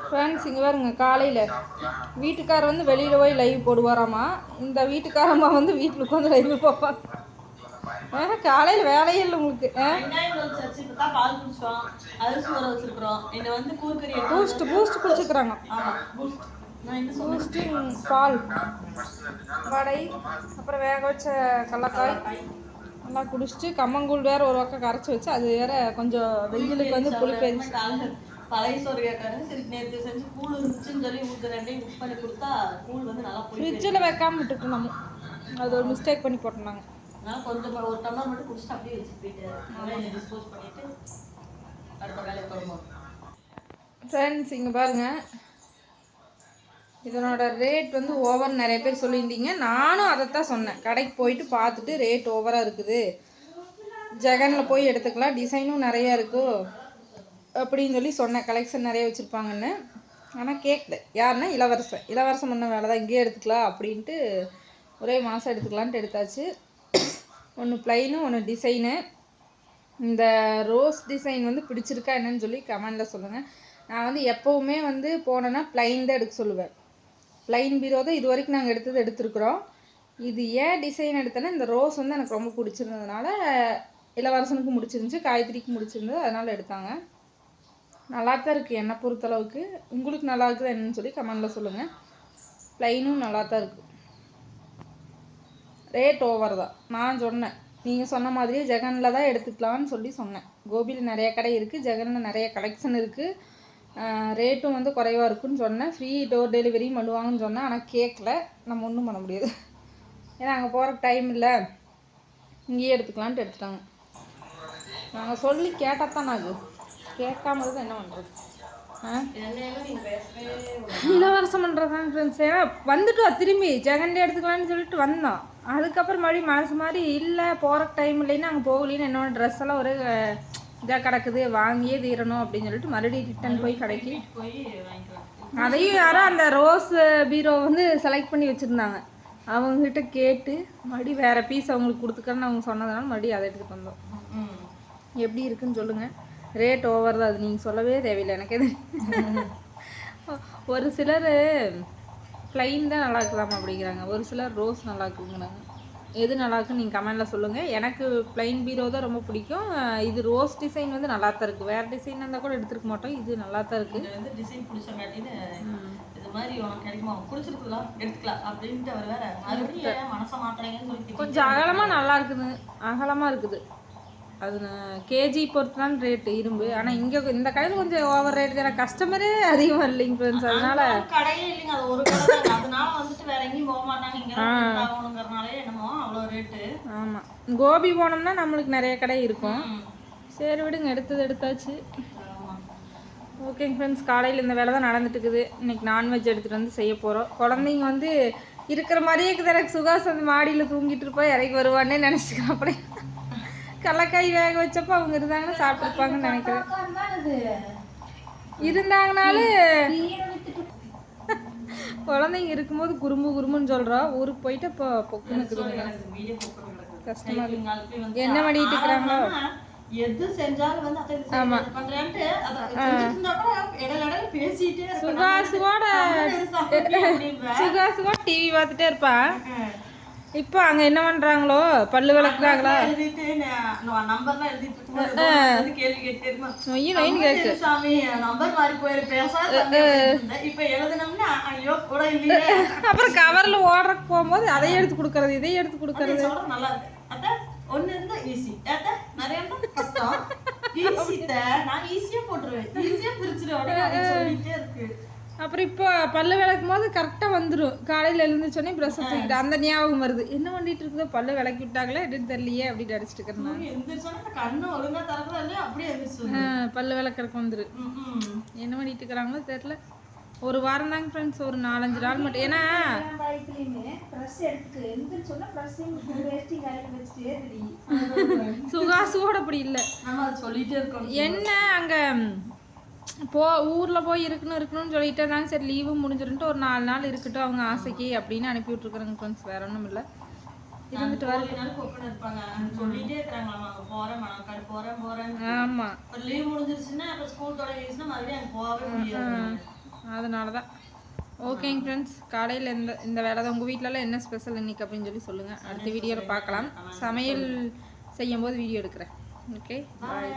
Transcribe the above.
Friends இங்கே பாருங்க, காலையில் வீட்டுக்காரர் வந்து வெளியில் போய் லைவ் போடுவாராமா. இந்த வீட்டுக்காரம்மா வந்து வீட்டில் உட்காந்து லைவ் பார்ப்பாங்க. காலையில் வேலையே இல்லை உங்களுக்கு. பூஸ்ட் குடிச்சுக்கிறாங்க. பூஸ்ட்டு, பால், வடை, அப்புறம் வேக வச்ச கடலக்காய் எல்லாம் குடிச்சிட்டு கம்மங்கூழ் வேறு ஒரு பக்கம் கரைச்சி வச்சு அது வேறு கொஞ்சம் வெயிலுக்கு வந்து புளிப்பேரிச்சு. பழைய சோறு கேட்டாரு. சரி நேற்று செஞ்சு கூழ் இருந்துச்சுன்னு சொல்லி ஊற்று ரெண்டையும் மிக்ஸ் பண்ணி கொடுத்தா கூழ் வந்து நல்லா ஃப்ரிட்ஜில் வைக்காமல் விட்டுட்டு நம்ம அது ஒரு மிஸ்டேக் பண்ணி போட்டுருந்தாங்க. அதனால் கொஞ்சம் ஒரு டம்ளர் மட்டும் குடிச்சிட்டு அப்படியே வச்சு போயிட்டு டிஸ்போஸ் பண்ணிவிட்டு அடுத்த வேலையை தொடங்கும். ஃப்ரெண்ட்ஸ் இங்கே பாருங்கள், இதனோட ரேட் வந்து ஓவர் நிறைய பேர் சொல்லியிருந்தீங்க. நானும் அதைத்தான் சொன்னேன். கடைக்கு போயிட்டு பார்த்துட்டு ரேட் ஓவராக இருக்குது, ஜெகனில் போய் எடுத்துக்கலாம், டிசைனும் நிறையா இருக்குது அப்படின்னு சொல்லி சொன்னேன். கலெக்ஷன் நிறைய வச்சுருப்பாங்கன்னு. ஆனால் கேட்கல. யாருன்னா இளவரசம் பண்ண வேலை தான், இங்கேயே எடுத்துக்கலாம் அப்படின்ட்டு ஒரே மாதம் எடுத்துக்கலான்ட்டு எடுத்தாச்சு. ஒன்று ப்ளைனு, ஒன்று டிசைனு. இந்த ரோஸ் டிசைன் வந்து பிடிச்சிருக்கா என்னன்னு சொல்லி கமெண்டில் சொல்லுங்கள். நான் வந்து எப்போவுமே வந்து போனேன்னா ப்ளைன் தான் எடுக்க சொல்லுவேன். ப்ளைன் பீரோ தான் இது வரைக்கும் நாங்கள் எடுத்துருக்குறோம். இது ஏன் டிசைன் எடுத்தேன்னா இந்த ரோஸ் வந்து எனக்கு ரொம்ப பிடிச்சிருந்ததுனால, இளவரசனுக்கு முடிச்சிருந்துச்சு, காயத்ரிக்கு முடிச்சிருந்தது, அதனால் எடுத்தாங்க. நல்லா தான் இருக்குது என்னை பொறுத்தளவுக்கு. உங்களுக்கு நல்லா இருக்குது என்னன்னு சொல்லி கமெண்டில் சொல்லுங்கள். ப்ளைனும் நல்லா தான் இருக்குது. ரேட் ஓவர் தான். நான் சொன்னேன், நீங்கள் சொன்ன மாதிரியே ஜெகனில் தான் எடுத்துக்கலான்னு சொல்லி சொன்னேன். கோபியில் நிறைய கடை இருக்குது, ஜெகனில் நிறைய கலெக்ஷன் இருக்குது, ரேட்டும் வந்து குறைவாக இருக்குன்னு சொன்னேன். ஃப்ரீ டோர் டெலிவரியும் பண்ணுவாங்கன்னு சொன்னேன். ஆனால் கேட்கல. நம்ம ஒன்றும் பண்ண முடியாது. ஏன்னா அங்கே போகிறக்கு டைம் இல்லை, இங்கேயே எடுத்துக்கலான்ட்டு எடுத்துட்டாங்க. நாங்கள் சொல்லி கேட்டால் தான் நாங்கள் கேட்காம தான் என்ன பண்ணுறது. இளவரசம் பண்ணுறதாங்க ஃப்ரெண்ட்ஸ். ஏன்னா வந்துட்டோம், திரும்பி ஜெகன்டே எடுத்துக்கலான்னு சொல்லிட்டு வந்தோம். அதுக்கப்புறம் மறுபடியும் மனசு மாதிரி இல்லை, போகிறக்கு டைம் இல்லைன்னா அங்கே போகலின்னு என்னோட ட்ரெஸ் எல்லாம் ஒரே இதாக கிடக்குது, வாங்கியே தீரணும் அப்படின்னு சொல்லிட்டு மறுபடியும் ரிட்டன் போய் கடைக்கு அதையும் யாரோ அந்த ரோஸ் பீரோ வந்து செலக்ட் பண்ணி வச்சுருந்தாங்க. அவங்ககிட்ட கேட்டு மறுபடியும் வேறு பீஸ் அவங்களுக்கு கொடுத்துக்கன்னு அவங்க சொன்னதுனால மறுபடியும் அதை எடுத்துகிட்டு வந்தோம். எப்படி இருக்குன்னு சொல்லுங்கள். ரேட் ஓவர் தான், அது நீங்கள் சொல்லவே தேவையில்லை எனக்கு. எது ஒரு சிலர் ப்ளைன் தான் நல்லா இருக்கலாமா அப்படிங்கிறாங்க, ஒரு சிலர் ரோஸ் நல்லா இருக்குங்கிறாங்க. எது நல்லா இருக்குன்னு நீங்கள் கமெண்டில் சொல்லுங்கள். எனக்கு ப்ளைன் பீரோ தான் ரொம்ப பிடிக்கும். இது ரோஸ் டிசைன் வந்து நல்லா தான் இருக்குது. வேறு டிசைன் இருந்தால் கூட எடுத்துருக்க மாட்டோம், இது நல்லா தான் இருக்குது. வந்து டிசைன் பிடிச்சங்காட்டின்னு இது மாதிரி உனக்கு கிடைக்குமா, பிடிச்சிருக்குலாம் எடுத்துக்கலாம் அப்படின்ட்டு அவர் வேறு மறுபடியும் மனசை மாட்டாங்கன்னு சொல்லி கொஞ்சம் அகலமாக நல்லா இருக்குது, அகலமாக இருக்குது. அது கேஜி பொறுத்து தான் ரேட்டு இரும்பு. ஆனால் இங்கே இந்த கடையில் கொஞ்சம் ஓவர் ரேட் தான், கஸ்டமரே அதிகமாக இல்லைங்க ஃப்ரெண்ட்ஸ். அதனால கடையே இல்லைங்க, அது ஒரு கடை தான். அதனால வந்துட்டு வேற எங்கேயும் போக மாட்டாங்க, இங்கே ஆகணுங்கிறனாலே என்னமோ அவ்வளோ ரேட்டு. ஆமாம், கோபி போனோம்னா நம்மளுக்கு நிறைய கடை இருக்கும். சரி விடுங்க, எடுத்தாச்சு. ஓகேங்க ஃப்ரெண்ட்ஸ், காலையில் இந்த வேலை தான் நடந்துட்டு இருக்குது. இன்னைக்கு நான்வெஜ் எடுத்துகிட்டு வந்து செய்ய போகிறோம். குழந்தைங்க வந்து இருக்கிற மாதிரியே இருக்குது. எனக்கு சுகாஸ் வந்து மாடியில் தூங்கிட்டு இருப்பா, இறங்கி வருவானே நினச்சிக்கலாம். அப்படியே கடலக்காய் வேக வச்சப்போ அவங்க இருந்தாங்கன்னா சாப்பிட்டுருப்பாங்கன்னு நினைக்கிறேன். இருந்தாங்கனாலும் குழந்தைங்க இருக்கும்போது குறும்புன்னு சொல்கிறோம். ஊருக்கு போயிட்டு இப்போ பொக்குன்னு இருக்குதுங்க, கஷ்டமா இருக்கு. என்ன பண்ணிட்டு இருக்கிறாங்களோ எது செஞ்சாலும் வந்து அதை பண்றேன்ட்டு பேசிட்டே சுகாசுவோட டிவி பார்த்துட்டே இருப்பான். இப்போ அங்க என்ன பண்றாங்களோ, பல்லு விளக்குறாங்களா, நம்பர்லாம் எழுதிட்டு கேள்வி கேட்டு சாமி நம்பர் மாறி போயிருப்பேன். இப்ப எழுதுனோம்னா ஐயோ கூட இல்லையே. அப்புறம் கவர்ல ஓடுறக்கு போகும்போது அதையும் எடுத்து கொடுக்கறது, இதையும் எடுத்து கொடுக்கறது. நல்லா இருக்கு. அதான் ஒன்னு இருந்தா ஈஸி, நிறைய கஷ்டம். ஈஸிட்ட நான் ஈஸியா போட்டுருவேன், ஈஸியா பிரிச்சிருவேன் சொல்லிட்டே இருக்கு. அப்புறம் இப்போ பல்லு விளக்கும் போது கரெக்டாக வந்துடும். காலையில் எழுந்துச்சோடனே ப்ரெஷ் தூக்கிட்டு அந்த ஞாபகம் வருது, என்ன பண்ணிட்டு இருக்குதோ, பல்லு விளக்கி விட்டாங்களே அப்படின்னு தெரியலையே அப்படின்னு அடிச்சுட்டு இருக்கிறேன். பல்லு விளக்கறக்கு வந்துரு. என்ன பண்ணிட்டு இருக்கிறாங்களோ தெரியல. ஒரு வாரம் தாங்க ஃப்ரெண்ட்ஸ், ஒரு 4-5 நாள் மட்டும். ஏன்னா சுகாசுவோட அப்படி இல்லை, சொல்லிட்டே இருக்கோம். என்ன அங்கே ஊரில் போய் இருக்கணும்னு சொல்லிட்டு தாங்க. சரி லீவு முடிஞ்சிருன்ட்டு ஒரு 4 நாள் இருக்கட்டும் அவங்க ஆசைக்கு அப்படின்னு அனுப்பி விட்ருக்குறேங்க ஃப்ரெண்ட்ஸ். வேற ஒன்றும் இல்லை, இருந்துட்டு வர. ஆமாம், லீவ் முடிஞ்சிருச்சுன்னா ஸ்கூல் தொடங்கிடுச்சுன்னா மறுபடியும் அங்கே போகவே முடியாது. அதனால தான். ஓகேங்க ஃப்ரெண்ட்ஸ், காலையில் இந்த வேலை தான். உங்கள் வீட்டிலலாம் என்ன ஸ்பெஷல் இன்றைக்கி அப்படின்னு சொல்லி சொல்லுங்கள். அடுத்த வீடியோவில் பார்க்கலாம். சமையல் செய்யும்போது வீடியோ எடுக்கிறேன். ஓகே, பாய்.